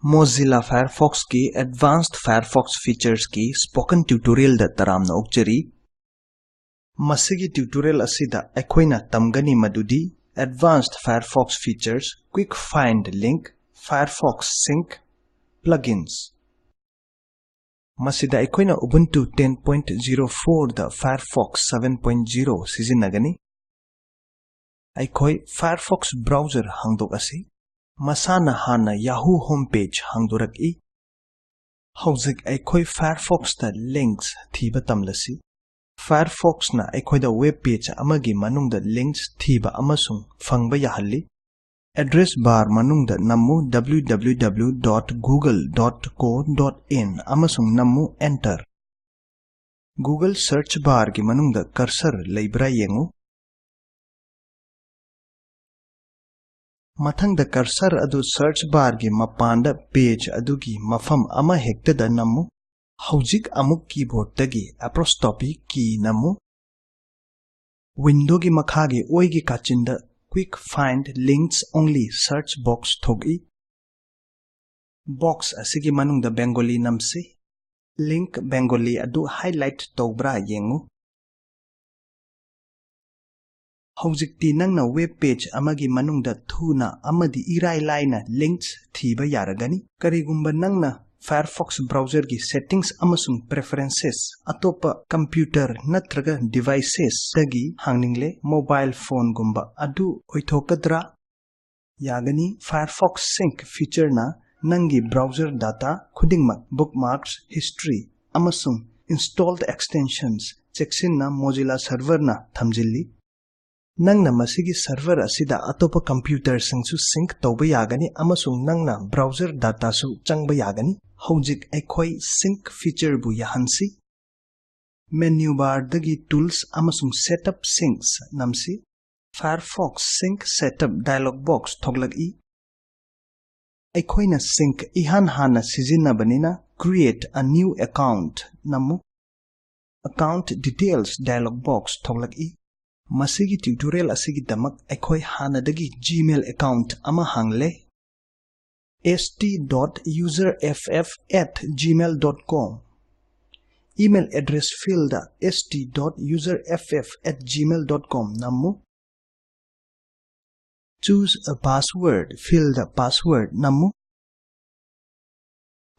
Mozilla Firefox की Advanced Firefox Features की Spoken Tutorial दा तरामना उक्चरी मसिगी ट्यूटोरियल असिदा अखोइना तमगनी मदुदी Advanced Firefox Features Quick Find Link Firefox Sync Plugins मसिदा अखोइना Ubuntu 10.04 दा Firefox 7.0 सिजिनगनी अखोइ Firefox browser हांगदोक असि मसाना हाना Yahoo homepage हांगदोरक ई हौजिक अखोइ Firefox दा links थीबा तमलसी Firefox na अखोइदा web page अमगी मनुंगदा links थीबा अमसुंग फंगबा याहल्ली address bar manungda nammu www.google.co.in amasung nammu enter Google search bar ki manungda cursor leibra yengu mathangda cursor adu search bar ki mapanda page adu ki mafam ama hekta da nammu haujik amuk keyboard tagi apostrophe key nammu window ki makhagi oigi kachinda Quick Find Links Only Search Box Thogi Box asigi manung da Bengali namsi Link Bengali adu highlight tobra yengu Haujikti nang na web page amagi manung da thuna amadi irai laina links thiba yaragani karigumba nang na Firefox browser ki settings amasung preferences atopa computer natraga devices tagi hangningle mobile phone gumba adu oithokadra yagani Firefox sync feature na nangi browser data khudingmak bookmarks history amasung installed extensions cheksin na Mozilla server na thamjilli nangna masigi server asida atopa computer singsu sync tawba yagani amasung nangna browser data su changba yagani Haujik akhoi sync feature bu yahansi menu bar dagi tools amasung setup syncs namsi Firefox sync setup dialog box thoglak I akhoi na sync ihan hana sijina banina create a new account namu account details dialog box thoglak I masigi tutorial asigi damak akhoi hana dagi Gmail account ama hangle st.userff@gmail.com Email address field st.userff@gmail.com Nammu Choose a password field password Nammu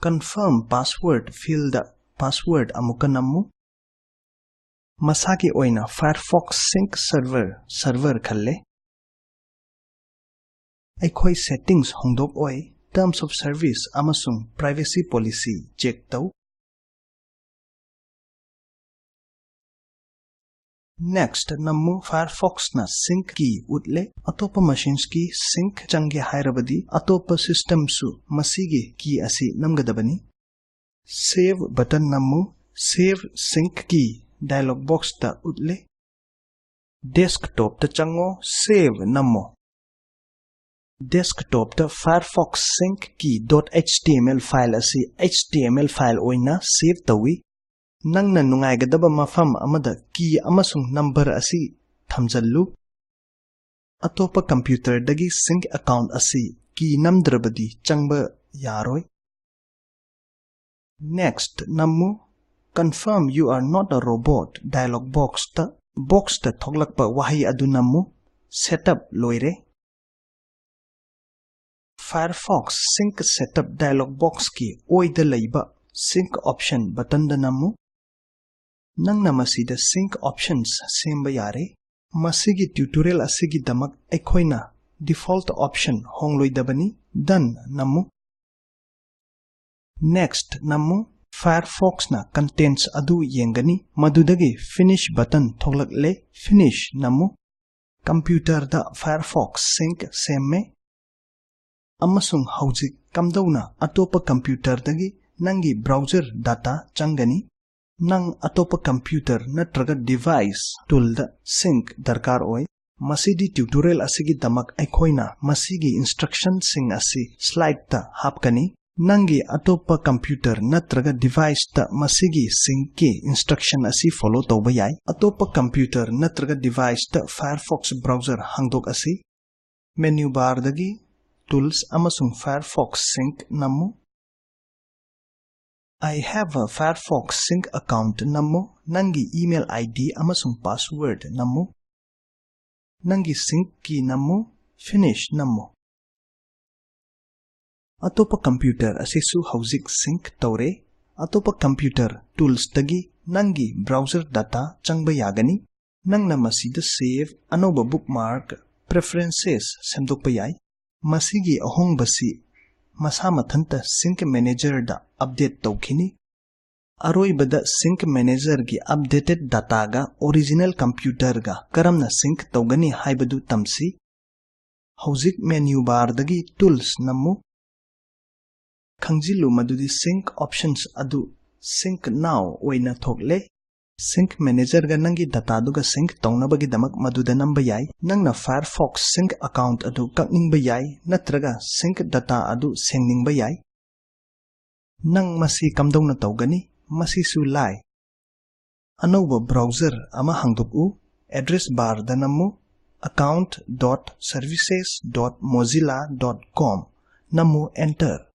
Confirm password field password amuka Nammu Masaki oina Firefox sync server khalle Akhoi settings hongdok oi Terms of service amasung privacy policy check tau Next nammu Firefox na sync ki utle atopa machines ki sync change hairabadi atopa system su masigi ki asi namgadabani Save button nammu Save sync ki dialog box ta utle Desktop ta chango save nammo Desktop the Firefox sync key.html file asi HTML file oina save tawi nangna nungaigadaba mafam amada key amasung number asi thamjallu atopa computer dagi sync account asi key namdrabadi changba yaroi Next nammu confirm you are not a robot dialog box ta thoglakpa wahi adu nammu setup loire Firefox sync setup dialog box ki oida leiba sync option button da namu nangna masida sync options semba yare masigi tutorial asigi damak ekhoina default option hongloidabani done namu Next namu Firefox na contents adu yengani madudagi finish button thoglakle finish namu computer da Firefox sync semme Amasung haujik kamdauna atopa computer dagi nangi browser data changani nang atopa computer natraga device tool da sync darkar oi masidi tutorial asigi damak akhoi masigi instruction sing asi slide ta hapkani nangi atopa computer natraga device ta masigi sync ki instruction asi follow tawba yai atopa computer natraga device ta Firefox browser hangdok asi menu bar dagi Tools amasung Firefox Sync namu. I have a Firefox Sync account namu. Nangi email ID amasung password namu. Nangi sync key namu. Finish namu. Atopa computer asisu hauzik sync taure. Atopa computer tools tagi nangi browser data changba yagani. Nang na masida save anoba bookmark preferences semdokpa yai. Masigi ahong basi masa mathanta sync manager da update tawkhini. Aroi bada sync manager gi updated data ga original computer ga karamna sync tawgani haibadu tamsi. Hauzik menu bar dagi tools namu. Khangjilu madudi sync options adu sync now oina thokle. Sync manager ga nangi data duga sync tawnabagi damak maduda namba yai. Nangna Firefox sync account adu kakningba yai natraga sync data adu sengningba yai. Nang masi kamdongna tawgani masi su lai. Anoba browser ama hangduku address bar da namu account.services.mozilla.com namu enter.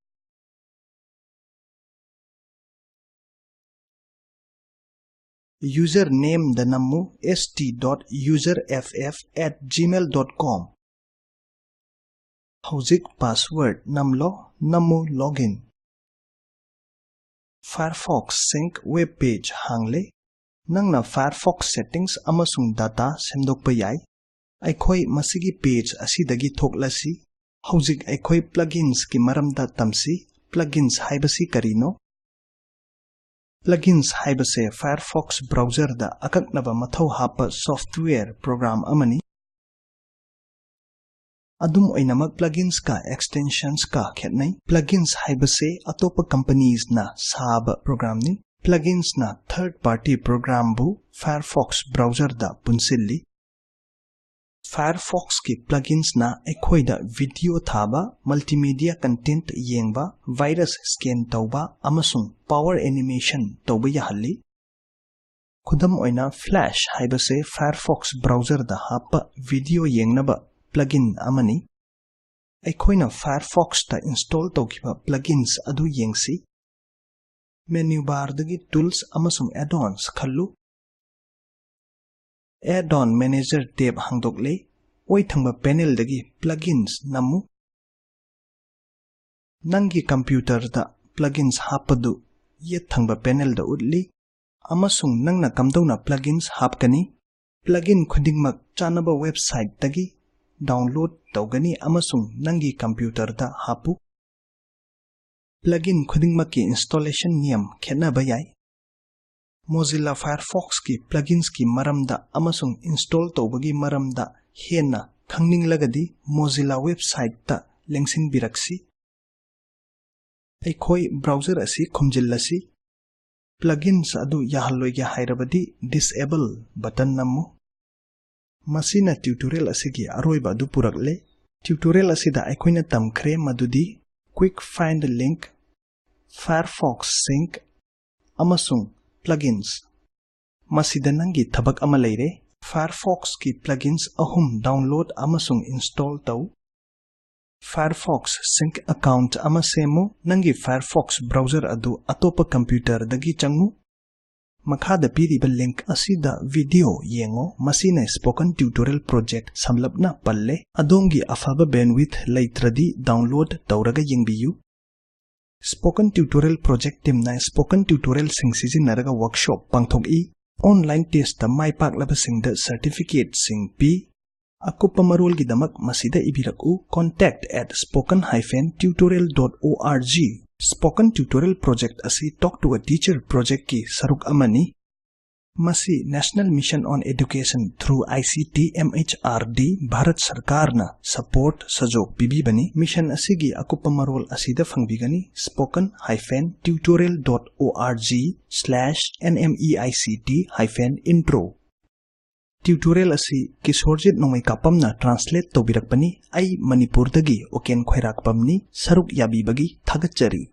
Username da namu st.userff@gmail.com. Hauzik password namlo namu login. Firefox Sync web page hangle. Nangna Firefox settings amasung data semdokpa yai. Aikhoi masigi page asidagi thoklasi. Hauzik aikhoi plugins ki maramda tamsi. Plugins haibasi karino. Plugins haibase Firefox browser da akaknaba mathau hapa software program amani. Adum oinamak plugins ka extensions ka khetnai. Plugins haibase atopa companies na saba program ni. Plugins na third party program bu Firefox browser da punsilli. Firefox ki plugins na ekhoida video thaba, multimedia content yengba, virus scan tauba amasung power animation tauba yahalli. Khudam oina Flash haibase Firefox browser da hapa video yengnaba plugin amani. Ekhoina Firefox ta install taukiba plugins adu yengsi. Menu bar dagi tools amasung add-ons khallu. Add-on manager tab hangdokle. Oi thangba panel dagi plugins namu. Nangi computer da plugins hapadu ye thangba panel da utli. Amasung nangna kamdawna plugins hapkani. Plugin khudingmak chanaba website dagi download tawgani amasung nangi computer da hapu. Plugin khudingmak ki installation niyam khenaba yai. Mozilla Firefox ki plugins ki maramda amasung install tawbagi maramda hena khangningлагadi Mozilla website ta lengsing biraksi. Aikhoi browser asi khumjillasi. Plugins adu yahalloiga hairabadi disable button namu. Masina tutorial asigi aroiba adu purakle. Tutorial asida aikhoina tamkhre madudi quick find link, Firefox Sync amasung plugins. Masida nangi thabak ama leire. Firefox ki plugins ahum download amasung install tau. Firefox Sync account amasemu nangi Firefox browser adu atopa computer dagi changmu. Makhada piriba link asida video yengo masina spoken tutorial project samlapna palle adongi afaba bandwidth leitradi download tauraga yengbiyu. Spoken tutorial project team na spoken tutorial sing sizinaraga workshop pangthogi. Online test ta maipak labasing da certificate sing pi. Akupa marul gidamak masida ibiraku contact@spoken-tutorial.org. Spoken tutorial project asi talk to a teacher project ki saruk amani. Masi National Mission on Education through ICT MHRD Bharat Sarkar na support sajok bibibani. Mission asigi akupa marul asida fangbigani spoken-tutorial.org/nmeict-intro. Tutorial asi kisorjit nongmai kapamna translate tobirakpani ai Manipur dagi oken khairak pamni saruk yabi bagi thagatchari.